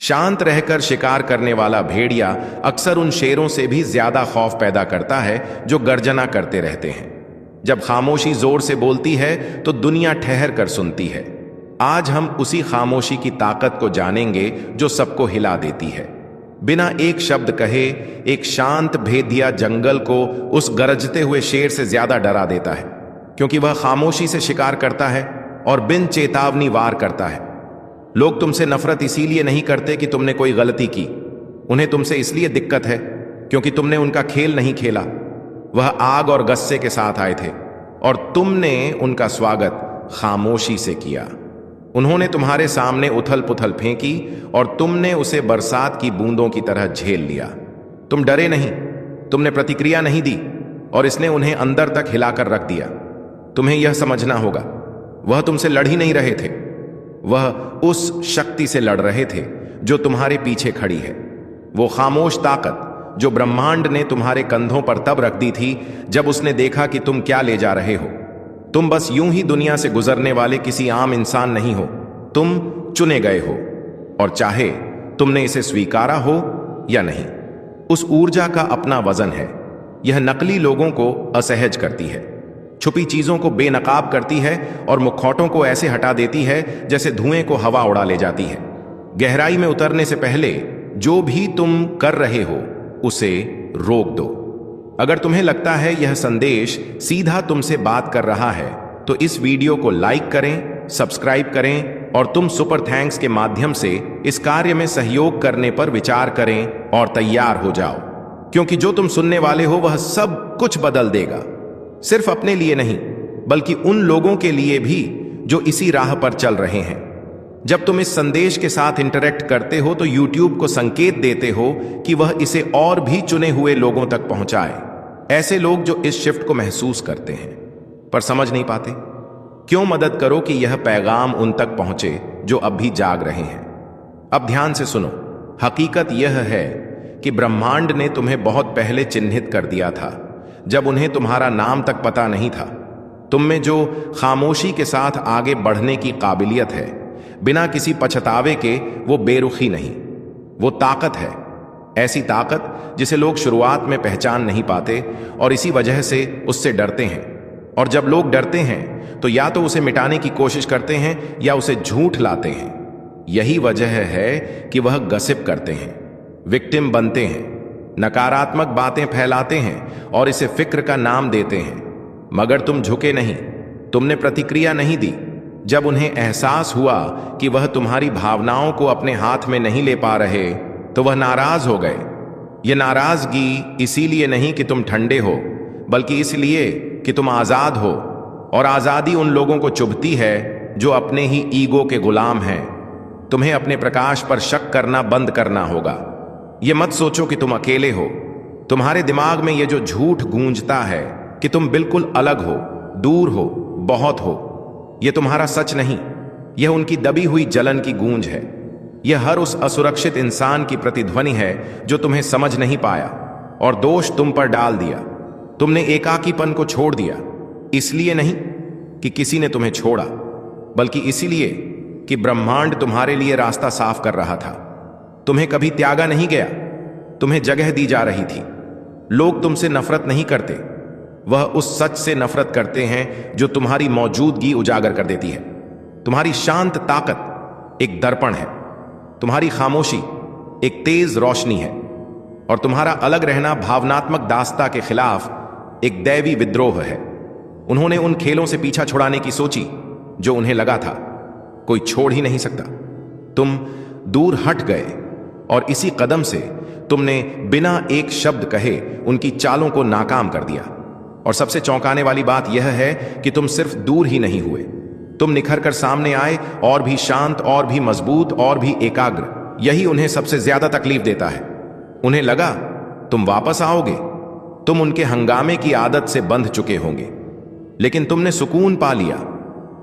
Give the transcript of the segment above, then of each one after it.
शांत रहकर शिकार करने वाला भेड़िया अक्सर उन शेरों से भी ज्यादा खौफ पैदा करता है जो गर्जना करते रहते हैं। जब खामोशी जोर से बोलती है तो दुनिया ठहर कर सुनती है। आज हम उसी खामोशी की ताकत को जानेंगे जो सबको हिला देती है। बिना एक शब्द कहे एक शांत भेदिया जंगल को उस गरजते हुए शेर से ज्यादा डरा देता है, क्योंकि वह खामोशी से शिकार करता है और बिन चेतावनी वार करता है। लोग तुमसे नफरत इसीलिए नहीं करते कि तुमने कोई गलती की, उन्हें तुमसे इसलिए दिक्कत है क्योंकि तुमने उनका खेल नहीं खेला। वह आग और गस्से के साथ आए थे और तुमने उनका स्वागत खामोशी से किया। उन्होंने तुम्हारे सामने उथल पुथल फेंकी और तुमने उसे बरसात की बूंदों की तरह झेल लिया। तुम डरे नहीं, तुमने प्रतिक्रिया नहीं दी और इसने उन्हें अंदर तक हिलाकर रख दिया। तुम्हें यह समझना होगा, वह तुमसे लड़ ही नहीं रहे थे, वह उस शक्ति से लड़ रहे थे जो तुम्हारे पीछे खड़ी है। वो खामोश ताकत जो ब्रह्मांड ने तुम्हारे कंधों पर तब रख दी थी जब उसने देखा कि तुम क्या ले जा रहे हो। तुम बस यूं ही दुनिया से गुजरने वाले किसी आम इंसान नहीं हो, तुम चुने गए हो, और चाहे तुमने इसे स्वीकारा हो या नहीं। उस ऊर्जा का अपना वजन है। यह नकली लोगों को असहज करती है, छुपी चीजों को बेनकाब करती है और मुखौटों को ऐसे हटा देती है जैसे धुएं को हवा उड़ा ले जाती है। गहराई में उतरने से पहले जो भी तुम कर रहे हो उसे रोक दो। अगर तुम्हें लगता है यह संदेश सीधा तुमसे बात कर रहा है तो इस वीडियो को लाइक करें, सब्सक्राइब करें और तुम सुपर थैंक्स के माध्यम से इस कार्य में सहयोग करने पर विचार करें और तैयार हो जाओ, क्योंकि जो तुम सुनने वाले हो वह सब कुछ बदल देगा। सिर्फ अपने लिए नहीं, बल्कि उन लोगों के लिए भी जो इसी राह पर चल रहे हैं। जब तुम इस संदेश के साथ इंटरेक्ट करते हो तो YouTube को संकेत देते हो कि वह इसे और भी चुने हुए लोगों तक पहुंचाए, ऐसे लोग जो इस शिफ्ट को महसूस करते हैं पर समझ नहीं पाते। क्यों मदद करो कि यह पैगाम उन तक पहुंचे जो अब भी जाग रहे हैं। अब ध्यान से सुनो, हकीकत यह है कि ब्रह्मांड ने तुम्हें बहुत पहले चिन्हित कर दिया था, जब उन्हें तुम्हारा नाम तक पता नहीं था। तुम में जो खामोशी के साथ आगे बढ़ने की काबिलियत है, बिना किसी पछतावे के, वो बेरुखी नहीं, वो ताकत है। ऐसी ताकत जिसे लोग शुरुआत में पहचान नहीं पाते और इसी वजह से उससे डरते हैं। और जब लोग डरते हैं तो या तो उसे मिटाने की कोशिश करते हैं या उसे झूठ लाते हैं। यही वजह है कि वह गसिप करते हैं, विक्टिम बनते हैं, नकारात्मक बातें फैलाते हैं और इसे फिक्र का नाम देते हैं। मगर तुम झुके नहीं, तुमने प्रतिक्रिया नहीं दी। जब उन्हें एहसास हुआ कि वह तुम्हारी भावनाओं को अपने हाथ में नहीं ले पा रहे तो वह नाराज हो गए। यह नाराजगी इसीलिए नहीं कि तुम ठंडे हो, बल्कि इसलिए कि तुम आजाद हो, और आजादी उन लोगों को चुभती है जो अपने ही ईगो के गुलाम हैं। तुम्हें अपने प्रकाश पर शक करना बंद करना होगा। यह मत सोचो कि तुम अकेले हो। तुम्हारे दिमाग में यह जो झूठ गूंजता है कि तुम बिल्कुल अलग हो, दूर हो, बहुत हो, यह तुम्हारा सच नहीं, यह उनकी दबी हुई जलन की गूंज है। यह हर उस असुरक्षित इंसान की प्रतिध्वनि है जो तुम्हें समझ नहीं पाया और दोष तुम पर डाल दिया। तुमने एकाकीपन को छोड़ दिया, इसलिए नहीं कि किसी ने तुम्हें छोड़ा, बल्कि इसलिए कि ब्रह्मांड तुम्हारे लिए रास्ता साफ कर रहा था। तुम्हें कभी त्यागा नहीं गया, तुम्हें जगह दी जा रही थी। लोग तुमसे नफरत नहीं करते, वह उस सच से नफरत करते हैं जो तुम्हारी मौजूदगी उजागर कर देती है। तुम्हारी शांत ताकत एक दर्पण है, तुम्हारी खामोशी एक तेज रोशनी है, और तुम्हारा अलग रहना भावनात्मक दास्ता के खिलाफ एक दैवी विद्रोह है। उन्होंने उन खेलों से पीछा छुड़ाने की सोची जो उन्हें लगा था कोई छोड़ ही नहीं सकता। तुम दूर हट गए और इसी कदम से तुमने बिना एक शब्द कहे उनकी चालों को नाकाम कर दिया। और सबसे चौंकाने वाली बात यह है कि तुम सिर्फ दूर ही नहीं हुए, तुम निखर कर सामने आए, और भी शांत, और भी मजबूत, और भी एकाग्र। यही उन्हें सबसे ज्यादा तकलीफ देता है। उन्हें लगा तुम वापस आओगे, तुम उनके हंगामे की आदत से बंध चुके होंगे, लेकिन तुमने सुकून पा लिया,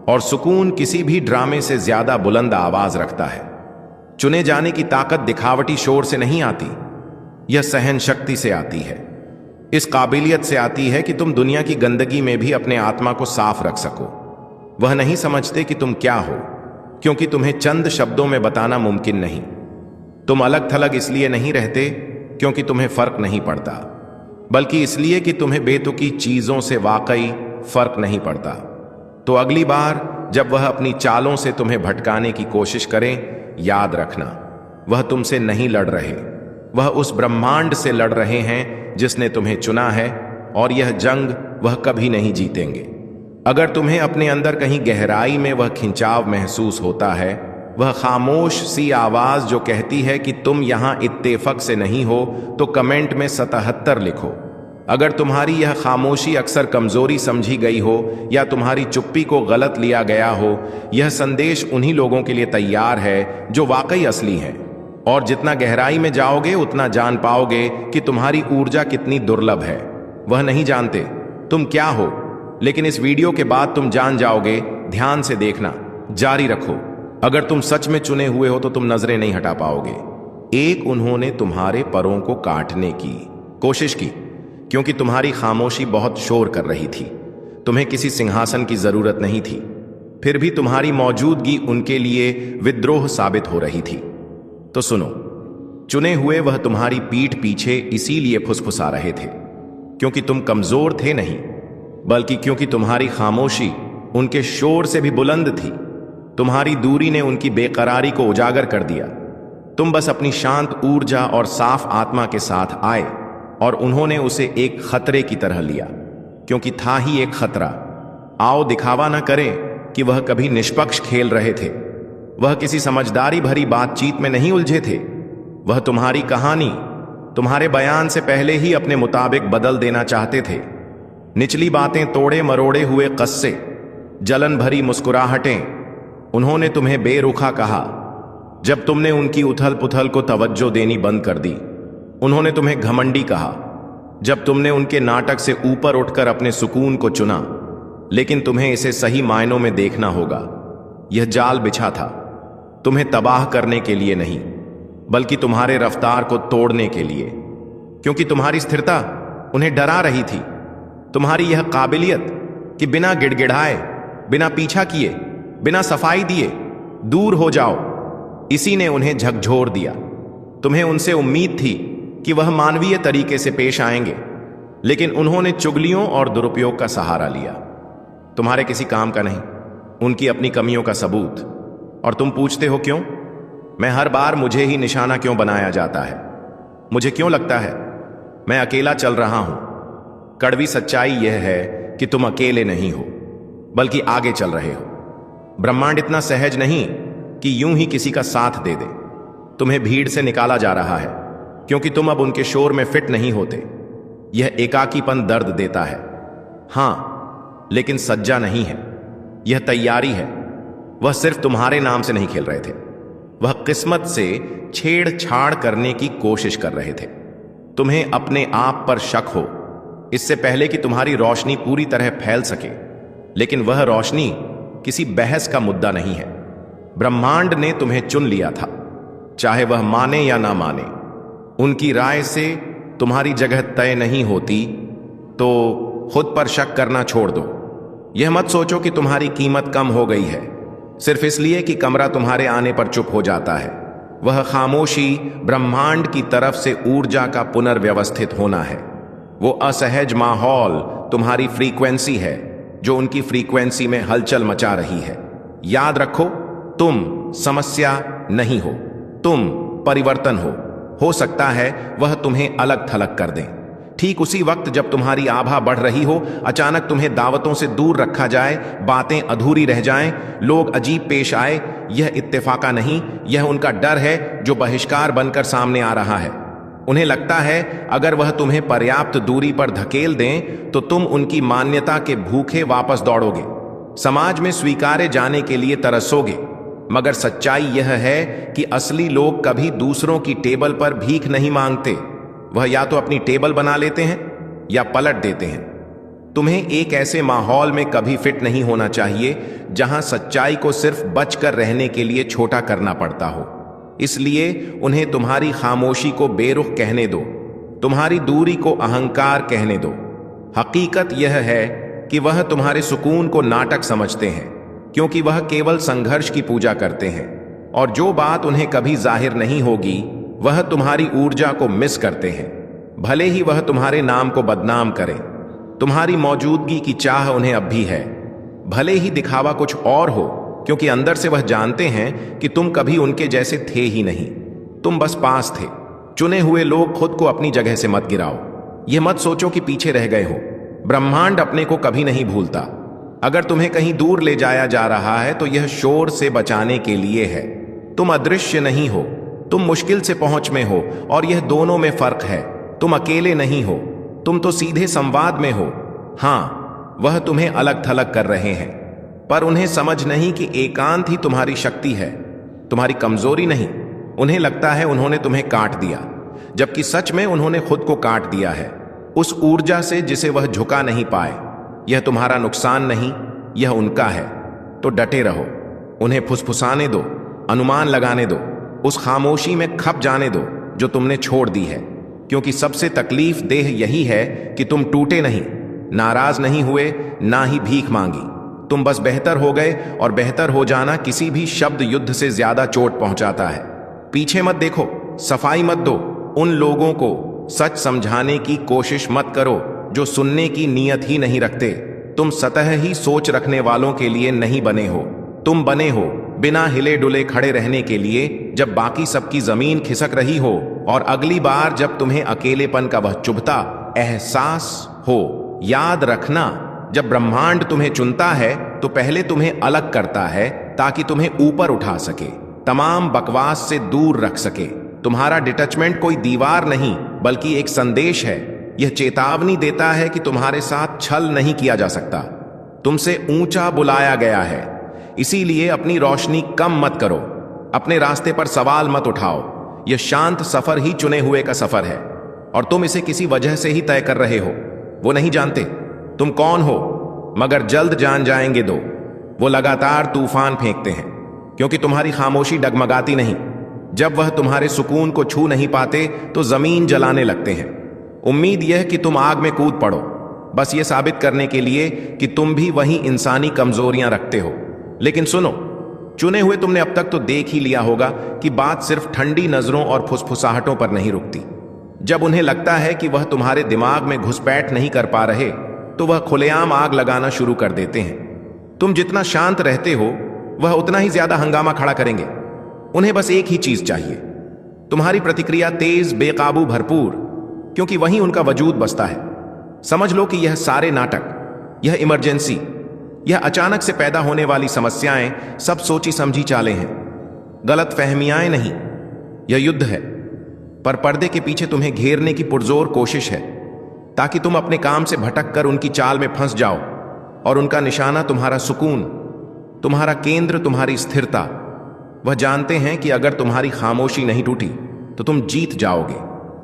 और सुकून किसी भी ड्रामे से ज्यादा बुलंद आवाज रखता है। चुने जाने की ताकत दिखावटी शोर से नहीं आती, यह सहन शक्ति से आती है। इस काबिलियत से आती है कि तुम दुनिया की गंदगी में भी अपने आत्मा को साफ रख सको। वह नहीं समझते कि तुम क्या हो, क्योंकि तुम्हें चंद शब्दों में बताना मुमकिन नहीं। तुम अलग थलग इसलिए नहीं रहते क्योंकि तुम्हें फर्क नहीं पड़ता, बल्कि इसलिए कि तुम्हें बेतुकी चीजों से वाकई फर्क नहीं पड़ता। तो अगली बार जब वह अपनी चालों से तुम्हें भटकाने की कोशिश करें, याद रखना वह तुमसे नहीं लड़ रहे, वह उस ब्रह्मांड से लड़ रहे हैं जिसने तुम्हें चुना है, और यह जंग वह कभी नहीं जीतेंगे। अगर तुम्हें अपने अंदर कहीं गहराई में वह खिंचाव महसूस होता है, वह खामोश सी आवाज जो कहती है कि तुम यहां इत्तेफाक से नहीं हो, तो कमेंट में 77 लिखो। अगर तुम्हारी यह खामोशी अक्सर कमजोरी समझी गई हो या तुम्हारी चुप्पी को गलत लिया गया हो, यह संदेश उन्हीं लोगों के लिए तैयार है जो वाकई असली हैं। और जितना गहराई में जाओगे उतना जान पाओगे कि तुम्हारी ऊर्जा कितनी दुर्लभ है। वह नहीं जानते तुम क्या हो, लेकिन इस वीडियो के बाद तुम जान जाओगे। ध्यान से देखना, जारी रखो। अगर तुम सच में चुने हुए हो तो तुम नजरें नहीं हटा पाओगे। एक, उन्होंने तुम्हारे परों को काटने की कोशिश की क्योंकि तुम्हारी खामोशी बहुत शोर कर रही थी। तुम्हें किसी सिंहासन की जरूरत नहीं थी, फिर भी तुम्हारी मौजूदगी उनके लिए विद्रोह साबित हो रही थी। तो सुनो, चुने हुए वह तुम्हारी पीठ पीछे इसीलिए फुसफुसा रहे थे क्योंकि तुम कमजोर थे नहीं, बल्कि क्योंकि तुम्हारी खामोशी उनके शोर से भी बुलंद थी। तुम्हारी दूरी ने उनकी बेकरारी को उजागर कर दिया। तुम बस अपनी शांत ऊर्जा और साफ आत्मा के साथ आए और उन्होंने उसे एक खतरे की तरह लिया, क्योंकि था ही एक खतरा। आओ दिखावा न करें कि वह कभी निष्पक्ष खेल रहे थे। वह किसी समझदारी भरी बातचीत में नहीं उलझे थे। वह तुम्हारी कहानी, तुम्हारे बयान से पहले ही अपने मुताबिक बदल देना चाहते थे। निचली बातें तोड़े मरोड़े हुए कस्से, जलन भरी मुस्कुराहटें। उन्होंने तुम्हें बेरुखा कहा जब तुमने उनकी उथल पुथल को तवज्जो देनी बंद कर दी। उन्होंने तुम्हें घमंडी कहा जब तुमने उनके नाटक से ऊपर उठकर अपने सुकून को चुना। लेकिन तुम्हें इसे सही मायनों में देखना होगा। यह जाल बिछा था तुम्हें तबाह करने के लिए नहीं, बल्कि तुम्हारे रफ्तार को तोड़ने के लिए, क्योंकि तुम्हारी स्थिरता उन्हें डरा रही थी। तुम्हारी यह काबिलियत कि बिना गिड़गिड़ाए, बिना पीछा किए, बिना सफाई दिए दूर हो जाओ, इसी ने उन्हें झकझोर दिया। तुम्हें उनसे उम्मीद थी कि वह मानवीय तरीके से पेश आएंगे, लेकिन उन्होंने चुगलियों और दुरुपयोग का सहारा लिया। तुम्हारे किसी काम का नहीं, उनकी अपनी कमियों का सबूत। और तुम पूछते हो क्यों? मैं हर बार मुझे ही निशाना क्यों बनाया जाता है? मुझे क्यों लगता है मैं अकेला चल रहा हूं? कड़वी सच्चाई यह है कि तुम अकेले नहीं हो, बल्कि आगे चल रहे हो। ब्रह्मांड इतना सहज नहीं कि यूं ही किसी का साथ दे दे। तुम्हें भीड़ से निकाला जा रहा है क्योंकि तुम अब उनके शोर में फिट नहीं होते। यह एकाकीपन दर्द देता है, हां, लेकिन सज्जा नहीं है। यह तैयारी है। वह सिर्फ तुम्हारे नाम से नहीं खेल रहे थे, वह किस्मत से छेड़छाड़ करने की कोशिश कर रहे थे। तुम्हें अपने आप पर शक हो, इससे पहले कि तुम्हारी रोशनी पूरी तरह फैल सके। लेकिन वह रोशनी किसी बहस का मुद्दा नहीं है। ब्रह्मांड ने तुम्हें चुन लिया था, चाहे वह माने या ना माने। उनकी राय से तुम्हारी जगह तय नहीं होती, तो खुद पर शक करना छोड़ दो। यह मत सोचो कि तुम्हारी कीमत कम हो गई है सिर्फ इसलिए कि कमरा तुम्हारे आने पर चुप हो जाता है। वह खामोशी ब्रह्मांड की तरफ से ऊर्जा का पुनर्व्यवस्थित होना है। वो असहज माहौल तुम्हारी फ्रीक्वेंसी है जो उनकी फ्रीक्वेंसी में हलचल मचा रही है। याद रखो, तुम समस्या नहीं हो, तुम परिवर्तन हो सकता है वह तुम्हें अलग थलग कर दें। ठीक उसी वक्त जब तुम्हारी आभा बढ़ रही हो, अचानक तुम्हें दावतों से दूर रखा जाए, बातें अधूरी रह जाएं, लोग अजीब पेश आए। यह इत्तेफाका नहीं, यह उनका डर है जो बहिष्कार बनकर सामने आ रहा है। उन्हें लगता है अगर वह तुम्हें पर्याप्त दूरी पर धकेल दें तो तुम उनकी मान्यता के भूखे वापस दौड़ोगे, समाज में स्वीकारे जाने के लिए तरसोगे। मगर सच्चाई यह है कि असली लोग कभी दूसरों की टेबल पर भीख नहीं मांगते। वह या तो अपनी टेबल बना लेते हैं या पलट देते हैं। तुम्हें एक ऐसे माहौल में कभी फिट नहीं होना चाहिए जहां सच्चाई को सिर्फ बचकर रहने के लिए छोटा करना पड़ता हो। इसलिए उन्हें तुम्हारी खामोशी को बेरुख कहने दो, तुम्हारी दूरी को अहंकार कहने दो। हकीकत यह है कि वह तुम्हारे सुकून को नाटक समझते हैं, क्योंकि वह केवल संघर्ष की पूजा करते हैं। और जो बात उन्हें कभी जाहिर नहीं होगी वह तुम्हारी ऊर्जा को मिस करते हैं, भले ही वह तुम्हारे नाम को बदनाम करें। तुम्हारी मौजूदगी की चाह उन्हें अब भी है, भले ही दिखावा कुछ और हो, क्योंकि अंदर से वह जानते हैं कि तुम कभी उनके जैसे थे ही नहीं। तुम बस पास थे। चुने हुए लोग, खुद को अपनी जगह से मत गिराओ। यह मत सोचो कि पीछे रह गए हो। ब्रह्मांड अपने को कभी नहीं भूलता। अगर तुम्हें कहीं दूर ले जाया जा रहा है तो यह शोर से बचाने के लिए है। तुम अदृश्य नहीं हो, तुम मुश्किल से पहुंच में हो, और यह दोनों में फर्क है। तुम अकेले नहीं हो, तुम तो सीधे संवाद में हो। हां, वह तुम्हें अलग थलग कर रहे हैं, पर उन्हें समझ नहीं कि एकांत ही तुम्हारी शक्ति है, तुम्हारी कमजोरी नहीं। उन्हें लगता है उन्होंने तुम्हें काट दिया, जबकि सच में उन्होंने खुद को काट दिया है, उस ऊर्जा से जिसे वह झुका नहीं पाए। यह तुम्हारा नुकसान नहीं, यह उनका है। तो डटे रहो, उन्हें फुसफुसाने दो, अनुमान लगाने दो, उस खामोशी में खप जाने दो जो तुमने छोड़ दी है। क्योंकि सबसे तकलीफ देह यही है कि तुम टूटे नहीं, नाराज नहीं हुए, ना ही भीख मांगी। तुम बस बेहतर हो गए, और बेहतर हो जाना किसी भी शब्द युद्ध से ज्यादा चोट पहुंचाता है। पीछे मत देखो, सफाई मत दो, उन लोगों को सच समझाने की कोशिश मत करो जो सुनने की नीयत ही नहीं रखते। तुम सतह ही सोच रखने वालों के लिए नहीं बने हो। तुम बने हो बिना हिले डुले खड़े रहने के लिए, जब बाकी सबकी जमीन खिसक रही हो। और अगली बार जब तुम्हें अकेलेपन का वह चुभता एहसास हो, याद रखना, जब ब्रह्मांड तुम्हें चुनता है तो पहले तुम्हें अलग करता है ताकि तुम्हें ऊपर उठा सके, तमाम बकवास से दूर रख सके। तुम्हारा डिटैचमेंट कोई दीवार नहीं, बल्कि एक संदेश है। यह चेतावनी देता है कि तुम्हारे साथ छल नहीं किया जा सकता, तुमसे ऊंचा बुलाया गया है। इसीलिए अपनी रोशनी कम मत करो, अपने रास्ते पर सवाल मत उठाओ। यह शांत सफर ही चुने हुए का सफर है, और तुम इसे किसी वजह से ही तय कर रहे हो। वो नहीं जानते तुम कौन हो, मगर जल्द जान जाएंगे। वो लगातार तूफान फेंकते हैं, क्योंकि तुम्हारी खामोशी डगमगाती नहीं। जब वह तुम्हारे सुकून को छू नहीं पाते तो जमीन जलाने लगते हैं। उम्मीद यह कि तुम आग में कूद पड़ो, बस ये साबित करने के लिए कि तुम भी वही इंसानी कमजोरियां रखते हो। लेकिन सुनो, चुने हुए, तुमने अब तक तो देख ही लिया होगा कि बात सिर्फ ठंडी नजरों और फुसफुसाहटों पर नहीं रुकती। जब उन्हें लगता है कि वह तुम्हारे दिमाग में घुसपैठ नहीं कर पा रहे, तो वह खुलेआम आग लगाना शुरू कर देते हैं। तुम जितना शांत रहते हो, वह उतना ही ज्यादा हंगामा खड़ा करेंगे। उन्हें बस एक ही चीज चाहिए, तुम्हारी प्रतिक्रिया, तेज, बेकाबू, भरपूर, क्योंकि वहीं उनका वजूद बसता है। समझ लो कि यह सारे नाटक, यह इमरजेंसी, यह अचानक से पैदा होने वाली समस्याएं सब सोची समझी चालें हैं, गलत फहमियां नहीं। यह युद्ध है, पर पर्दे के पीछे तुम्हें घेरने की पुरजोर कोशिश है, ताकि तुम अपने काम से भटक कर उनकी चाल में फंस जाओ। और उनका निशाना तुम्हारा सुकून, तुम्हारा केंद्र, तुम्हारी स्थिरता। वह जानते हैं कि अगर तुम्हारी खामोशी नहीं टूटी तो तुम जीत जाओगे।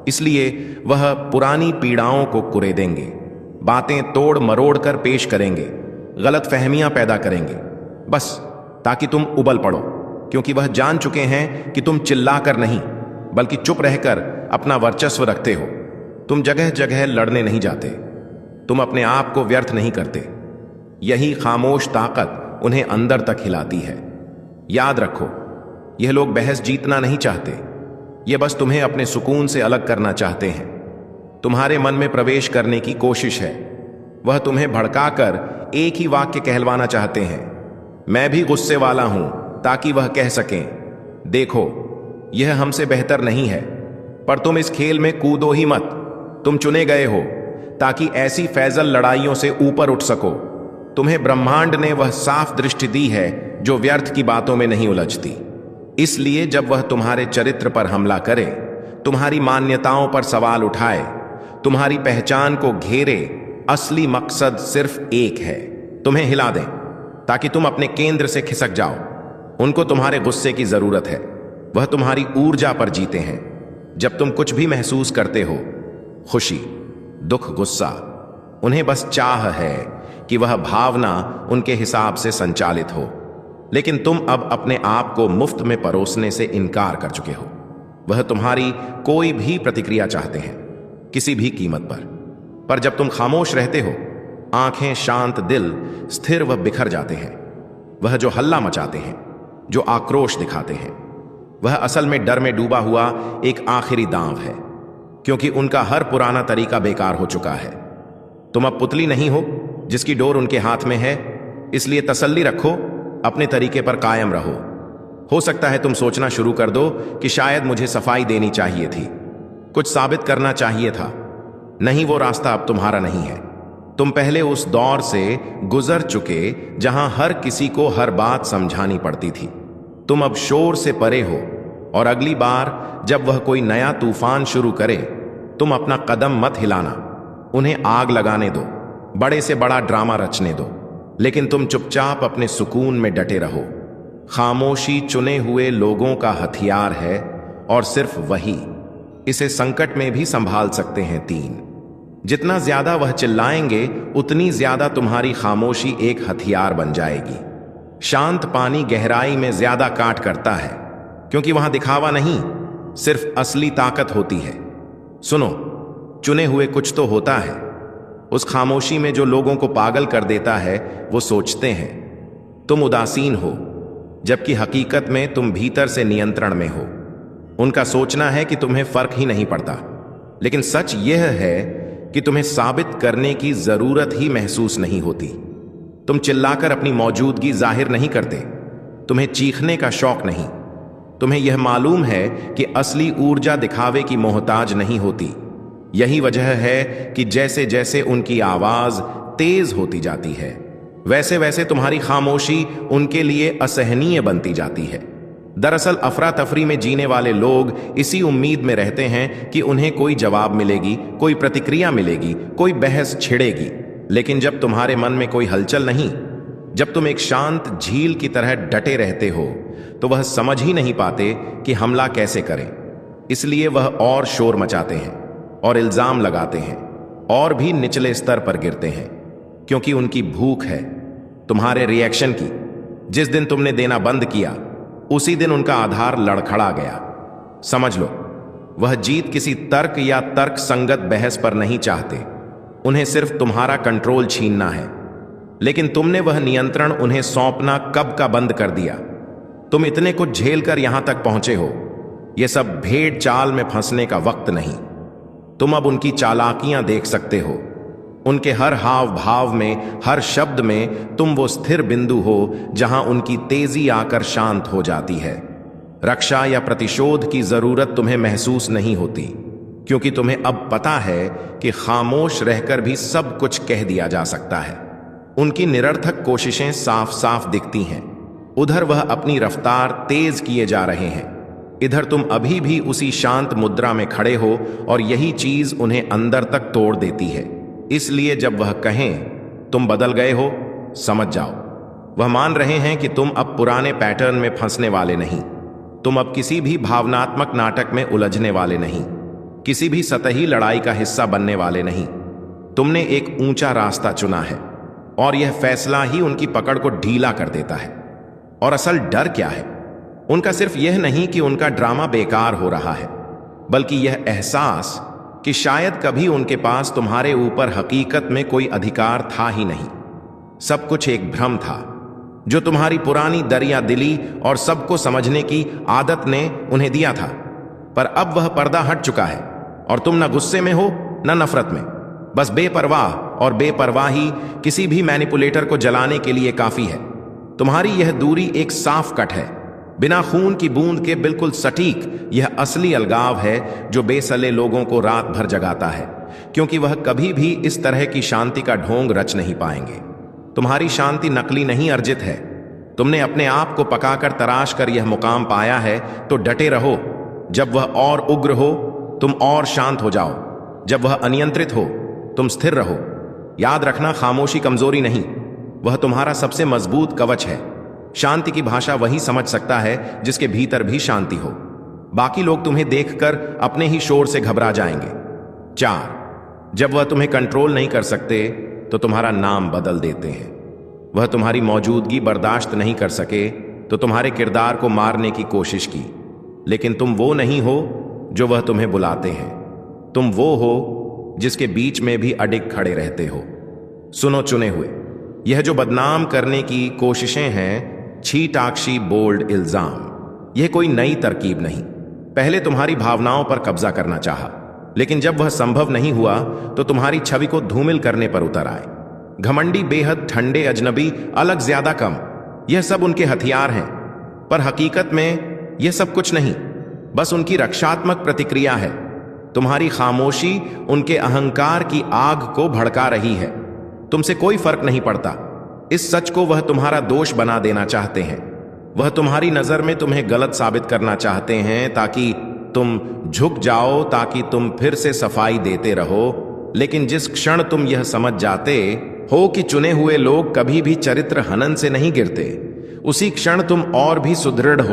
इसलिए वह पुरानी पीड़ाओं को कुरेदेंगे, बातें तोड़ मरोड़ कर पेश करेंगे, गलत फहमियां पैदा करेंगे, बस ताकि तुम उबल पड़ो। क्योंकि वह जान चुके हैं कि तुम चिल्लाकर नहीं, बल्कि चुप रहकर अपना वर्चस्व रखते हो। तुम जगह जगह लड़ने नहीं जाते, तुम अपने आप को व्यर्थ नहीं करते। यही खामोश ताकत उन्हें अंदर तक हिलाती है। याद रखो, यह लोग बहस जीतना नहीं चाहते, ये बस तुम्हें अपने सुकून से अलग करना चाहते हैं। तुम्हारे मन में प्रवेश करने की कोशिश है। वह तुम्हें भड़काकर एक ही वाक्य कहलवाना चाहते हैं, मैं भी गुस्से वाला हूं, ताकि वह कह सकें, देखो यह हमसे बेहतर नहीं है। पर तुम इस खेल में कूदो ही मत। तुम चुने गए हो ताकि ऐसी फैजल लड़ाइयों से ऊपर उठ सको। तुम्हें ब्रह्मांड ने वह साफ दृष्टि दी है जो व्यर्थ की बातों में नहीं उलझती। इसलिए जब वह तुम्हारे चरित्र पर हमला करे, तुम्हारी मान्यताओं पर सवाल उठाए, तुम्हारी पहचान को घेरे, असली मकसद सिर्फ एक है, तुम्हें हिला दें, ताकि तुम अपने केंद्र से खिसक जाओ। उनको तुम्हारे गुस्से की जरूरत है, वह तुम्हारी ऊर्जा पर जीते हैं। जब तुम कुछ भी महसूस करते हो, खुशी, दुख, गुस्सा, उन्हें बस चाह है कि वह भावना उनके हिसाब से संचालित हो। लेकिन तुम अब अपने आप को मुफ्त में परोसने से इनकार कर चुके हो। वह तुम्हारी कोई भी प्रतिक्रिया चाहते हैं, किसी भी कीमत पर जब तुम खामोश रहते हो, आंखें शांत, दिल स्थिर व बिखर जाते हैं। वह जो हल्ला मचाते हैं, जो आक्रोश दिखाते हैं, वह असल में डर में डूबा हुआ एक आखिरी दांव है, क्योंकि उनका हर पुराना तरीका बेकार हो चुका है। तुम अब पुतली नहीं हो जिसकी डोर उनके हाथ में है, इसलिए तसल्ली रखो, अपने तरीके पर कायम रहो। हो सकता है तुम सोचना शुरू कर दो कि शायद मुझे सफाई देनी चाहिए थी, कुछ साबित करना चाहिए था। नहीं, वो रास्ता अब तुम्हारा नहीं है। तुम पहले उस दौर से गुजर चुके जहां हर किसी को हर बात समझानी पड़ती थी। तुम अब शोर से परे हो, और अगली बार जब वह कोई नया तूफान शुरू करे, तुम अपना कदम मत हिलाना। उन्हें आग लगाने दो, बड़े से बड़ा ड्रामा रचने दो, लेकिन तुम चुपचाप अपने सुकून में डटे रहो। खामोशी चुने हुए लोगों का हथियार है, और सिर्फ वही इसे संकट में भी संभाल सकते हैं। 3, जितना ज्यादा वह चिल्लाएंगे, उतनी ज्यादा तुम्हारी खामोशी एक हथियार बन जाएगी। शांत पानी गहराई में ज्यादा काट करता है, क्योंकि वहां दिखावा नहीं, सिर्फ असली ताकत होती है। सुनो, चुने हुए कुछ तो होता है। उस खामोशी में जो लोगों को पागल कर देता है, वो सोचते हैं तुम उदासीन हो, जबकि हकीकत में तुम भीतर से नियंत्रण में हो। उनका सोचना है कि तुम्हें फर्क ही नहीं पड़ता, लेकिन सच यह है कि तुम्हें साबित करने की जरूरत ही महसूस नहीं होती। तुम चिल्लाकर अपनी मौजूदगी जाहिर नहीं करते, तुम्हें चीखने का शौक नहीं। तुम्हें यह मालूम है कि असली ऊर्जा दिखावे की मोहताज नहीं होती। यही वजह है कि जैसे जैसे उनकी आवाज तेज होती जाती है, वैसे वैसे तुम्हारी खामोशी उनके लिए असहनीय बनती जाती है। दरअसल अफरा तफरी में जीने वाले लोग इसी उम्मीद में रहते हैं कि उन्हें कोई जवाब मिलेगी, कोई प्रतिक्रिया मिलेगी, कोई बहस छिड़ेगी। लेकिन जब तुम्हारे मन में कोई हलचल नहीं, जब तुम एक शांत झील की तरह डटे रहते हो, तो वह समझ ही नहीं पाते कि हमला कैसे करें। इसलिए वह और शोर मचाते हैं और इल्जाम लगाते हैं, और भी निचले स्तर पर गिरते हैं, क्योंकि उनकी भूख है तुम्हारे रिएक्शन की। जिस दिन तुमने देना बंद किया, उसी दिन उनका आधार लड़खड़ा गया। समझ लो, वह जीत किसी तर्क या तर्क संगत बहस पर नहीं चाहते। उन्हें सिर्फ तुम्हारा कंट्रोल छीनना है। लेकिन तुमने वह नियंत्रण उन्हें सौंपना कब का बंद कर दिया। तुम इतने कुछ झेल कर यहां तक पहुंचे हो। यह सब भेड़ चाल में फंसने का वक्त नहीं। तुम अब उनकी चालाकियां देख सकते हो। उनके हर हाव भाव में, हर शब्द में तुम वो स्थिर बिंदु हो जहां उनकी तेजी आकर शांत हो जाती है। रक्षा या प्रतिशोध की जरूरत तुम्हें महसूस नहीं होती, क्योंकि तुम्हें अब पता है कि खामोश रहकर भी सब कुछ कह दिया जा सकता है। उनकी निरर्थक कोशिशें साफ साफ दिखती हैं। उधर वह अपनी रफ्तार तेज किए जा रहे हैं, इधर तुम अभी भी उसी शांत मुद्रा में खड़े हो, और यही चीज उन्हें अंदर तक तोड़ देती है। इसलिए जब वह कहें तुम बदल गए हो, समझ जाओ, वह मान रहे हैं कि तुम अब पुराने पैटर्न में फंसने वाले नहीं। तुम अब किसी भी भावनात्मक नाटक में उलझने वाले नहीं, किसी भी सतही लड़ाई का हिस्सा बनने वाले नहीं। तुमने एक ऊंचा रास्ता चुना है, और यह फैसला ही उनकी पकड़ को ढीला कर देता है। और असल डर क्या है? उनका सिर्फ यह नहीं कि उनका ड्रामा बेकार हो रहा है, बल्कि यह एहसास कि शायद कभी उनके पास तुम्हारे ऊपर हकीकत में कोई अधिकार था ही नहीं। सब कुछ एक भ्रम था, जो तुम्हारी पुरानी दरिया दिली और सबको समझने की आदत ने उन्हें दिया था। पर अब वह पर्दा हट चुका है, और तुम न गुस्से में हो न नफरत में, बस बेपरवाह, और बेपरवाही किसी भी मैनिपुलेटर को जलाने के लिए काफी है। तुम्हारी यह दूरी एक साफ कट है, बिना खून की बूंद के बिल्कुल सटीक। यह असली अलगाव है जो बेसले लोगों को रात भर जगाता है, क्योंकि वह कभी भी इस तरह की शांति का ढोंग रच नहीं पाएंगे। तुम्हारी शांति नकली नहीं, अर्जित है। तुमने अपने आप को पकाकर तराश कर यह मुकाम पाया है, तो डटे रहो। जब वह और उग्र हो, तुम और शांत हो जाओ। जब वह अनियंत्रित हो, तुम स्थिर रहो। याद रखना, खामोशी कमजोरी नहीं, वह तुम्हारा सबसे मजबूत कवच है। शांति की भाषा वही समझ सकता है जिसके भीतर भी शांति हो। बाकी लोग तुम्हें देखकर अपने ही शोर से घबरा जाएंगे। 4, जब वह तुम्हें कंट्रोल नहीं कर सकते, तो तुम्हारा नाम बदल देते हैं। वह तुम्हारी मौजूदगी बर्दाश्त नहीं कर सके, तो तुम्हारे किरदार को मारने की कोशिश की। लेकिन तुम वो नहीं हो जो वह तुम्हें बुलाते हैं। तुम वो हो जिसके बीच में भी अडिग खड़े रहते हो। सुनो चुने हुए, यह जो बदनाम करने की कोशिशें हैं, छीटाक्षी बोल्ड इल्जाम, यह कोई नई तरकीब नहीं। पहले तुम्हारी भावनाओं पर कब्जा करना चाहा, लेकिन जब वह संभव नहीं हुआ तो तुम्हारी छवि को धूमिल करने पर उतर आए। घमंडी, बेहद ठंडे, अजनबी, अलग, ज्यादा कम, यह सब उनके हथियार हैं। पर हकीकत में यह सब कुछ नहीं, बस उनकी रक्षात्मक प्रतिक्रिया है। तुम्हारी खामोशी उनके अहंकार की आग को भड़का रही है। तुमसे कोई फर्क नहीं पड़ता। इस सच को वह तुम्हारा दोष बना देना चाहते हैं। वह तुम्हारी नजर में तुम्हें गलत साबित करना चाहते हैं ताकि तुम झुक जाओ, ताकि तुम फिर से सफाई देते रहो। लेकिन जिस क्षण तुम यह समझ जाते हो कि चुने हुए लोग कभी भी चरित्र हनन से नहीं गिरते, उसी क्षण तुम और भी सुदृढ़ हो